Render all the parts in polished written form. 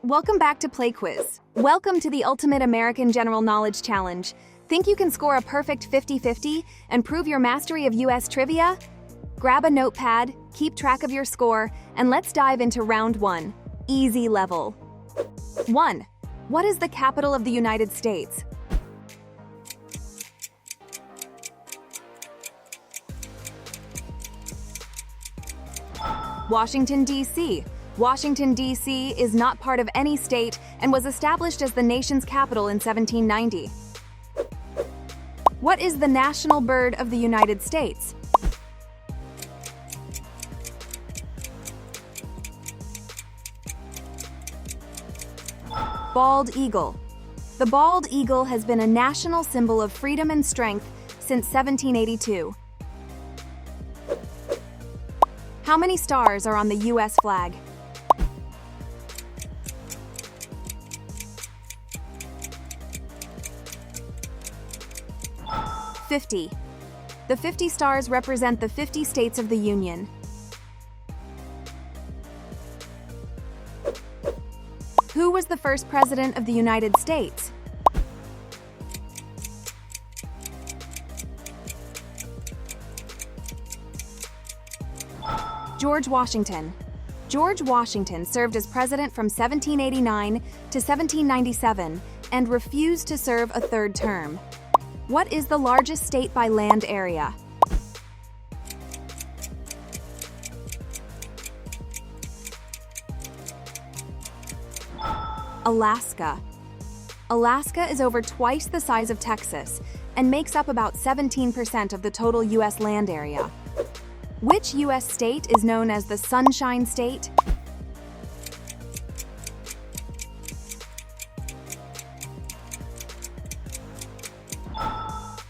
Welcome back to Play Quiz. Welcome to the Ultimate American General Knowledge Challenge. Think you can score a perfect 50-50 and prove your mastery of US trivia? Grab a notepad, keep track of your score, and let's dive into round 1. Easy level. 1. What is the capital of the United States? Washington, D.C. Washington, D.C. is not part of any state and was established as the nation's capital in 1790. What is the national bird of the United States? Bald eagle. The bald eagle has been a national symbol of freedom and strength since 1782. How many stars are on the U.S. flag? "50. The 50 stars represent the 50 states of the Union. Who was the first president of the United States? George Washington. George Washington served as president from 1789 to 1797 and refused to serve a third term. What is the largest state by land area? Alaska. Alaska is over twice the size of Texas and makes up about 17% of the total U.S. land area. Which U.S. state is known as the Sunshine State?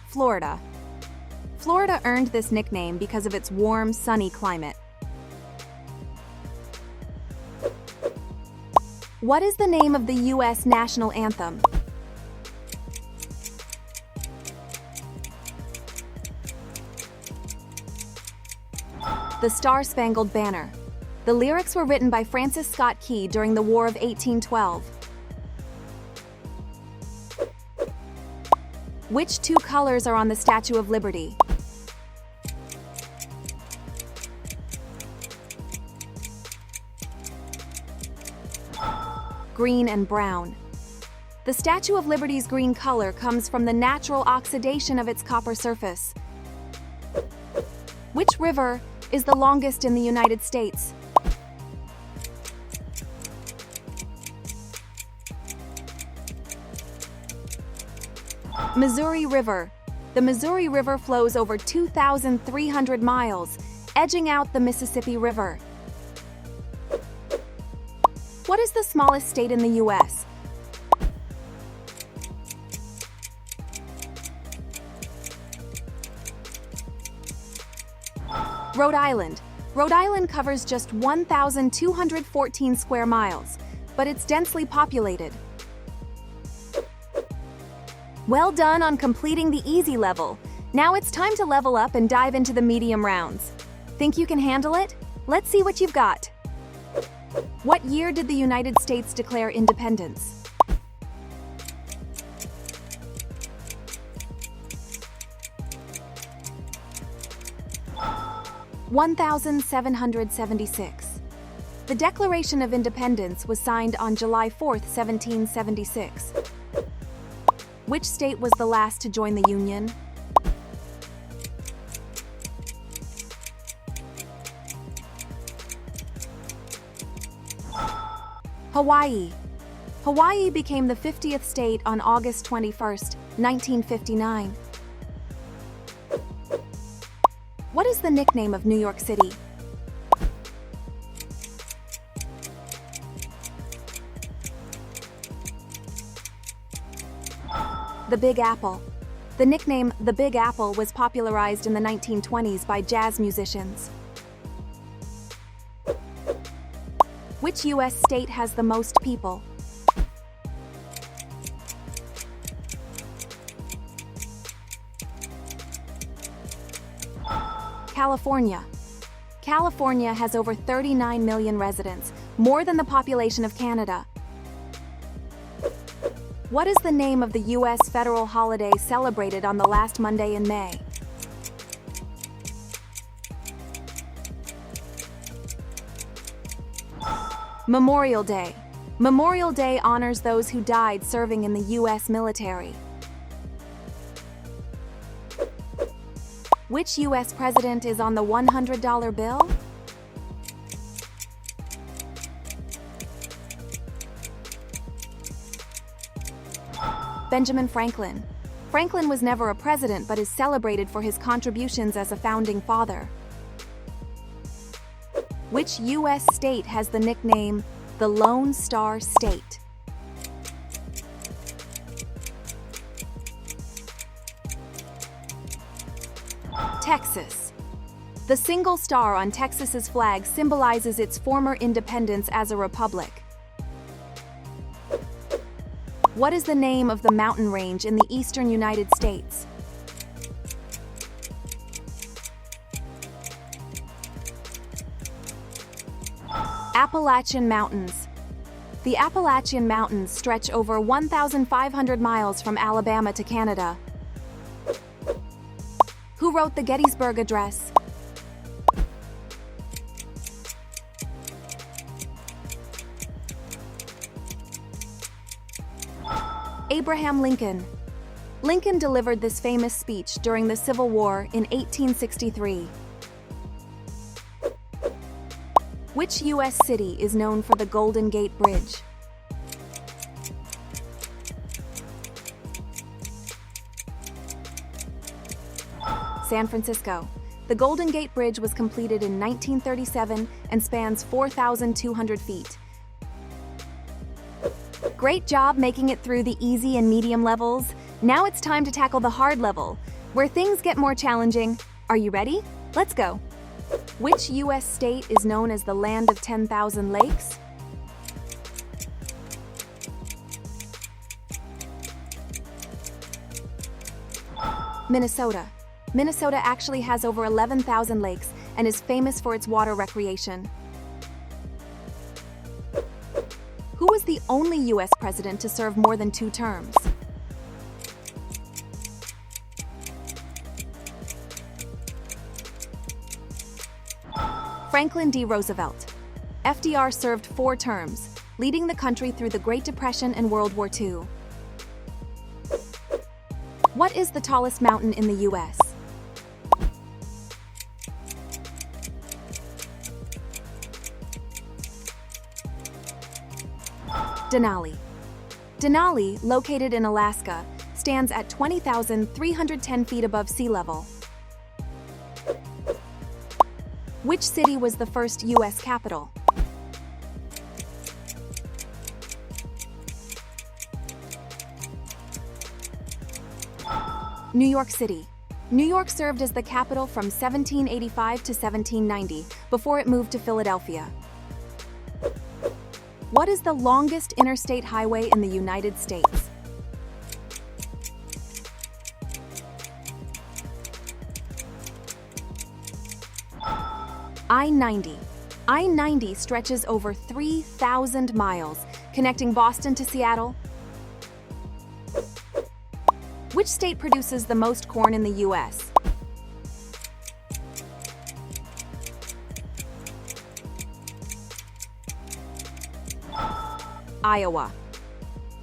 Florida. Florida earned this nickname because of its warm, sunny climate. What is the name of the U.S. national anthem? The Star-Spangled Banner. The lyrics were written by Francis Scott Key during the War of 1812. Which two colors are on the Statue of Liberty? Green and brown. The Statue of Liberty's green color comes from the natural oxidation of its copper surface. Which river is the longest in the United States? Missouri River. The Missouri River flows over 2,300 miles, edging out the Mississippi River. What is the smallest state in the U.S.? Rhode Island. Rhode Island covers just 1,214 square miles, but it's densely populated. Well done on completing the easy level. Now it's time to level up and dive into the medium rounds. Think you can handle it? Let's see what you've got. What year did the United States declare independence? (1776). The Declaration of Independence was signed on July 4, 1776. Which state was the last to join the Union? Hawaii. Hawaii became the 50th state on August 21, 1959. What is the nickname of New York City? The Big Apple. The nickname The Big Apple was popularized in the 1920s by jazz musicians. Which U.S. state has the most people? California. California has over 39 million residents, more than the population of Canada. What is the name of the U.S. federal holiday celebrated on the last Monday in May? Memorial Day. Memorial Day honors those who died serving in the U.S. military. Which U.S. president is on the $100 bill? Benjamin Franklin. Franklin was never a president but is celebrated for his contributions as a founding father. Which U.S. state has the nickname the Lone Star State? Texas. The single star on Texas's flag symbolizes its former independence as a republic. What is the name of the mountain range in the eastern United States? Appalachian Mountains. The Appalachian Mountains stretch over 1,500 miles from Alabama to Canada. Who wrote the Gettysburg Address? Abraham Lincoln. Lincoln delivered this famous speech during the Civil War in 1863. Which U.S. city is known for the Golden Gate Bridge? San Francisco. The Golden Gate Bridge was completed in 1937 and spans 4,200 feet. Great job making it through the easy and medium levels. Now it's time to tackle the hard level, where things get more challenging. Are you ready? Let's go. Which U.S. state is known as the Land of 10,000 Lakes? Minnesota. Minnesota actually has over 11,000 lakes and is famous for its water recreation. Who was the only U.S. president to serve more than 2 terms? Franklin D. Roosevelt. FDR served 4 terms, leading the country through the Great Depression and World War II. What is the tallest mountain in the U.S.? Denali. Denali, located in Alaska, stands at 20,310 feet above sea level. Which city was the first U.S. capital? New York City. New York served as the capital from 1785 to 1790, before it moved to Philadelphia. What is the longest interstate highway in the United States? I-90. I-90 stretches over 3,000 miles, connecting Boston to Seattle. Which state produces the most corn in the U.S.? Iowa.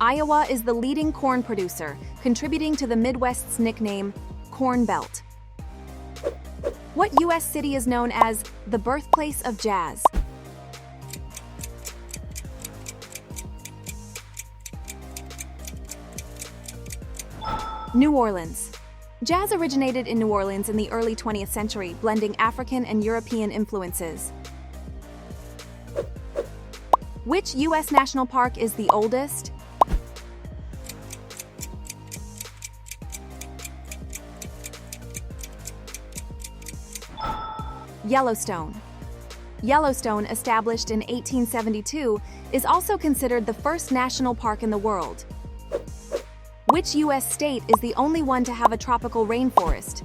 Iowa is the leading corn producer, contributing to the Midwest's nickname, Corn Belt. What U.S. city is known as the birthplace of jazz? New Orleans. Jazz originated in New Orleans in the early 20th century, blending African and European influences. Which U.S. national park is the oldest? Yellowstone. Yellowstone, established in 1872, is also considered the first national park in the world. Which U.S. state is the only one to have a tropical rainforest?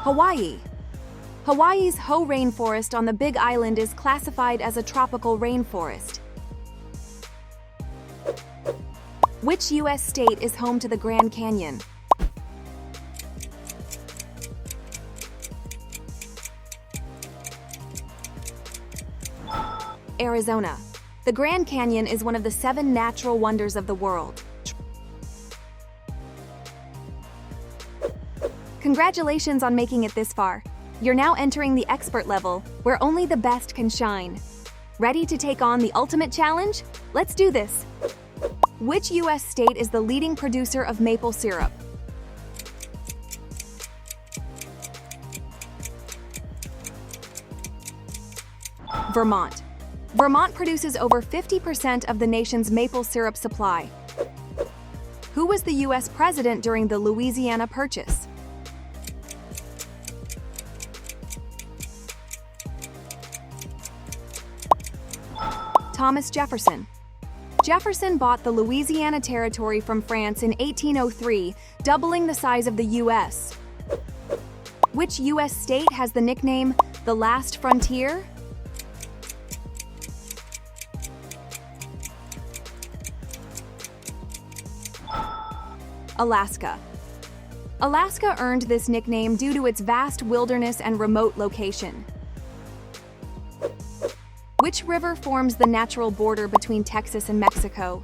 Hawaii. Hawaii's Hoh rainforest on the Big Island is classified as a tropical rainforest. Which U.S. state is home to the Grand Canyon? Arizona. The Grand Canyon is one of the 7 natural wonders of the world. Congratulations on making it this far. You're now entering the expert level, where only the best can shine. Ready to take on the ultimate challenge? Let's do this! Which U.S. state is the leading producer of maple syrup? Vermont. Vermont produces over 50% of the nation's maple syrup supply. Who was the U.S. president during the Louisiana Purchase? Thomas Jefferson. Jefferson bought the Louisiana Territory from France in 1803, doubling the size of the U.S. Which U.S. state has the nickname, the Last Frontier? Alaska. Alaska earned this nickname due to its vast wilderness and remote location. Which river forms the natural border between Texas and Mexico?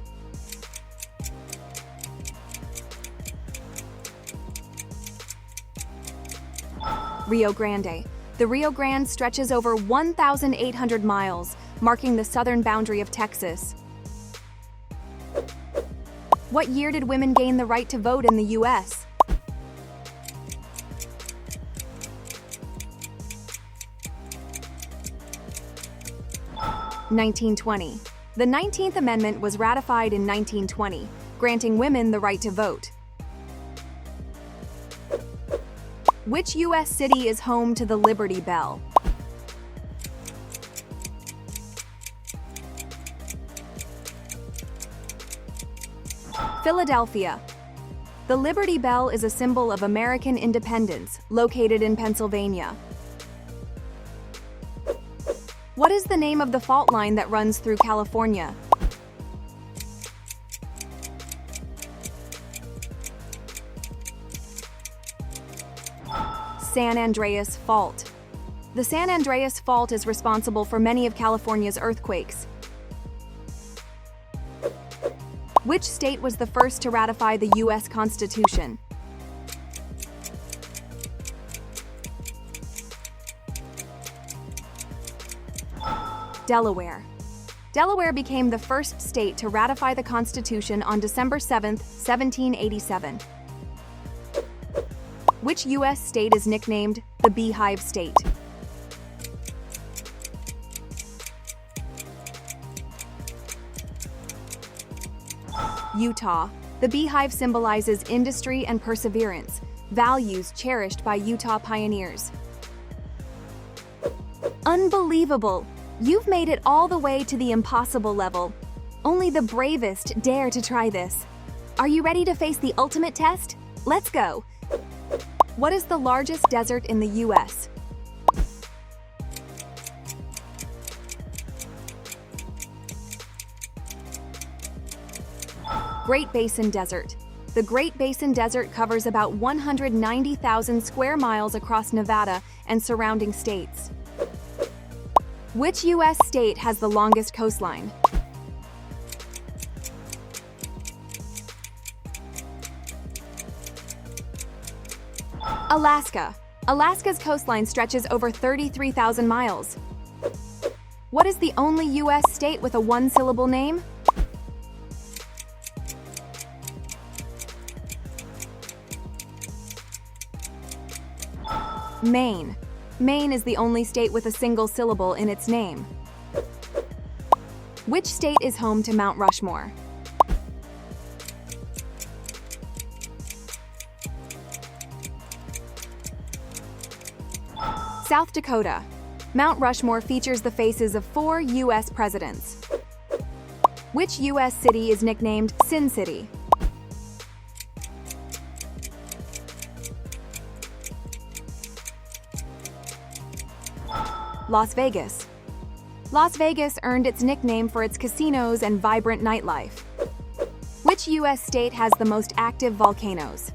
Rio Grande. The Rio Grande stretches over 1,800 miles, marking the southern boundary of Texas. What year did women gain the right to vote in the U.S.? (1920). The 19th Amendment was ratified in 1920, granting women the right to vote. Which U.S. city is home to the Liberty Bell? Philadelphia. The Liberty Bell is a symbol of American independence, located in Pennsylvania. What is the name of the fault line that runs through California? San Andreas Fault. The San Andreas Fault is responsible for many of California's earthquakes. Which state was the first to ratify the U.S. Constitution? Delaware. Delaware became the first state to ratify the Constitution on December 7, 1787. Which U.S. state is nicknamed the Beehive State? Utah. The beehive symbolizes industry and perseverance, values cherished by Utah pioneers. Unbelievable! You've made it all the way to the impossible level. Only the bravest dare to try this. Are you ready to face the ultimate test? Let's go! What is the largest desert in the U.S.? Great Basin Desert. The Great Basin Desert covers about 190,000 square miles across Nevada and surrounding states. Which U.S. state has the longest coastline? Alaska. Alaska's coastline stretches over 33,000 miles. What is the only U.S. state with a one-syllable name? Maine. Maine is the only state with a single syllable in its name. Which state is home to Mount Rushmore? South Dakota. Mount Rushmore features the faces of 4 U.S. presidents. Which U.S. city is nicknamed Sin City? Las Vegas. Las Vegas earned its nickname for its casinos and vibrant nightlife. Which U.S. state has the most active volcanoes?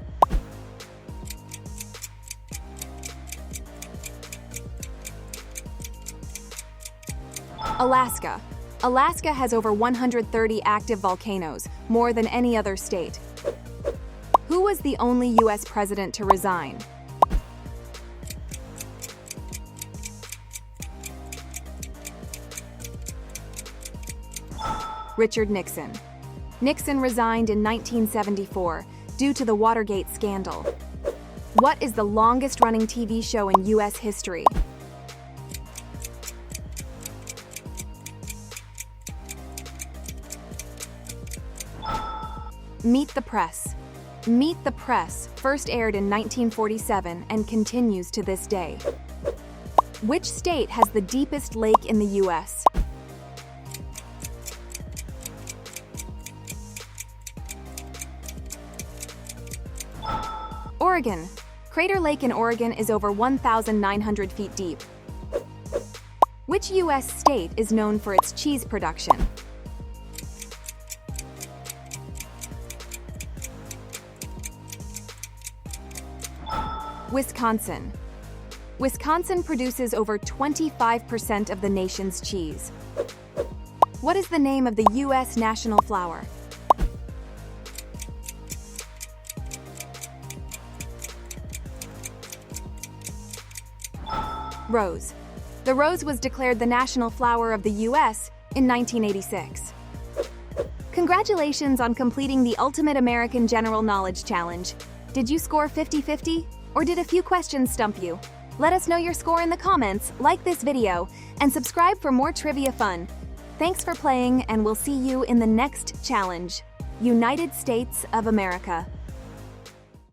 Alaska. Alaska has over 130 active volcanoes, more than any other state. Who was the only U.S. president to resign? Richard Nixon. Nixon resigned in 1974 due to the Watergate scandal. What is the longest-running TV show in U.S. history? Meet the Press. Meet the Press first aired in 1947 and continues to this day. Which state has the deepest lake in the U.S.? Oregon. Crater Lake in Oregon is over 1,900 feet deep. Which U.S. state is known for its cheese production? Wisconsin. Wisconsin produces over 25% of the nation's cheese. What is the name of the U.S. national flower? Rose. The rose was declared the national flower of the U.S. in 1986. Congratulations on completing the Ultimate American General Knowledge Challenge. Did you score 50-50? Or did a few questions stump you? Let us know your score in the comments, like this video, and subscribe for more trivia fun. Thanks for playing, and we'll see you in the next challenge. United States of America.